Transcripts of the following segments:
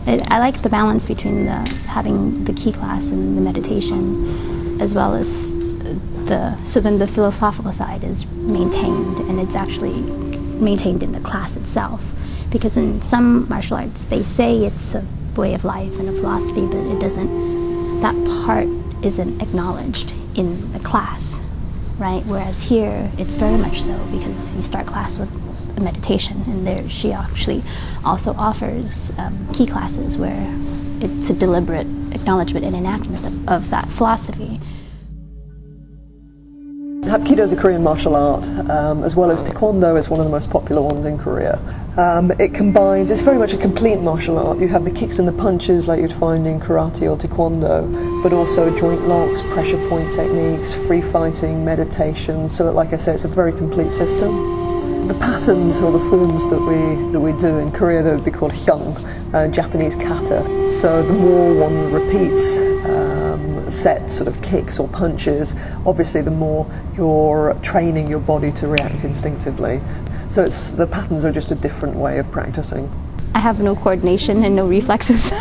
I like the balance between having the ki class and the meditation, as well as so then the philosophical side is maintained, and it's actually maintained in the class itself. Because in some martial arts, they say it's a way of life and a philosophy, but it doesn't, that part isn't acknowledged in the class, right? Whereas here, it's very much so, because you start class with a meditation, and there she actually also offers ki classes where it's a deliberate acknowledgement and enactment of that philosophy. Hapkido is a Korean martial art, as well as Taekwondo is one of the most popular ones in Korea. It combines, it's very much a complete martial art. You have the kicks and the punches like you'd find in karate or Taekwondo, but also joint locks, pressure point techniques, free fighting, meditation. So like I said, it's a very complete system. The patterns or the forms that we do in Korea, that would be called hyung, Japanese kata. So the more one repeats set sort of kicks or punches, obviously the more you're training your body to react instinctively. So the patterns are just a different way of practicing. I have no coordination and no reflexes.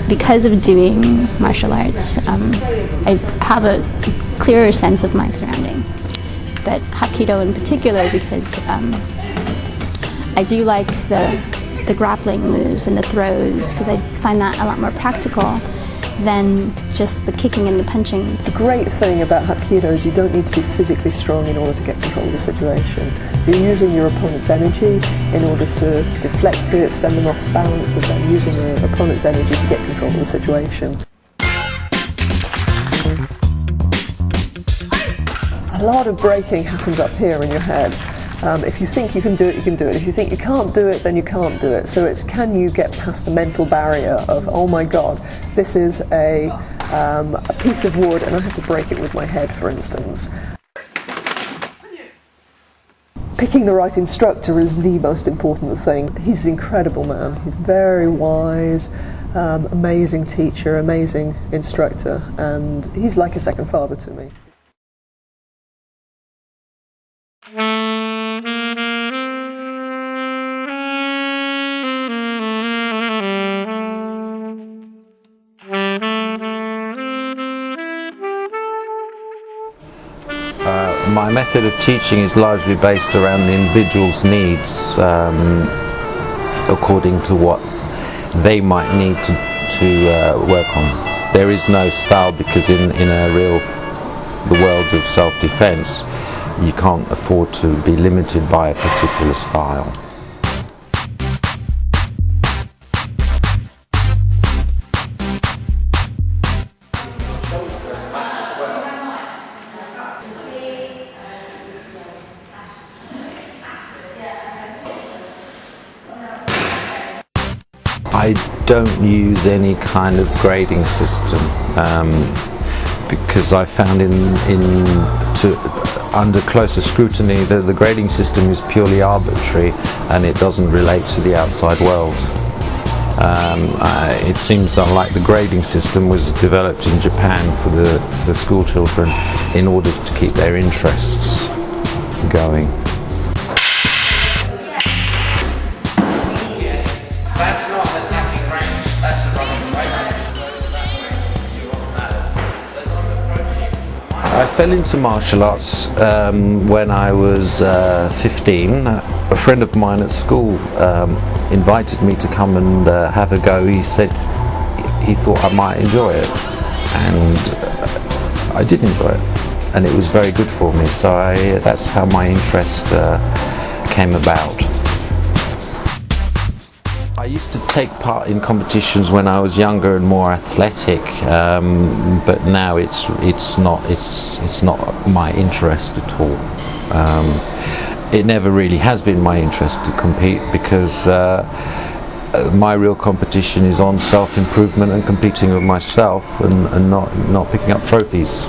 Because of doing martial arts, I have a clearer sense of my surrounding. But Hapkido in particular, because I do like the grappling moves and the throws, because I find that a lot more practical than just the kicking and the punching. The great thing about Hapkido is you don't need to be physically strong in order to get control of the situation. You're using your opponent's energy in order to deflect it, send them off balance, and then using your opponent's energy to get control of the situation. A lot of braking happens up here in your head. If you think you can do it, you can do it. If you think you can't do it, then you can't do it. So it's, can you get past the mental barrier of, oh my God, this is a piece of wood and I have to break it with my head, for instance. Picking the right instructor is the most important thing. He's an incredible man. He's very wise, amazing teacher, amazing instructor, and he's like a second father to me. My method of teaching is largely based around the individual's needs, according to what they might need to work on. There is no style, because in the world of self-defense, you can't afford to be limited by a particular style. I don't use any kind of grading system, because I found under closer scrutiny the grading system is purely arbitrary and it doesn't relate to the outside world. It seems like the grading system was developed in Japan for the school children in order to keep their interests going. That's not an attacking range, that's a running range. I fell into martial arts when I was 15. A friend of mine at school invited me to come and have a go. He said he thought I might enjoy it, and I did enjoy it, and it was very good for me. So that's how my interest came about. I used to take part in competitions when I was younger and more athletic, but now it's not my interest at all. It never really has been my interest to compete, because my real competition is on self-improvement and competing with myself, and not picking up trophies.